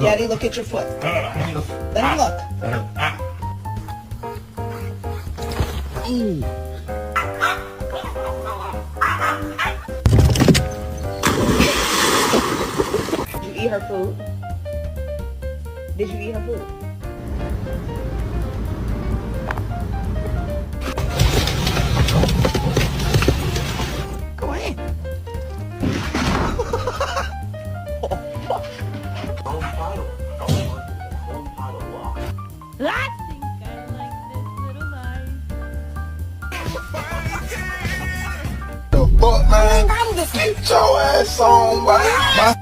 Daddy, look at your foot. Let him look. Ooh. Did you eat her food? Did you eat her food? Go ahead. I think I like this little life. The fuck, man? Get your ass on, boy.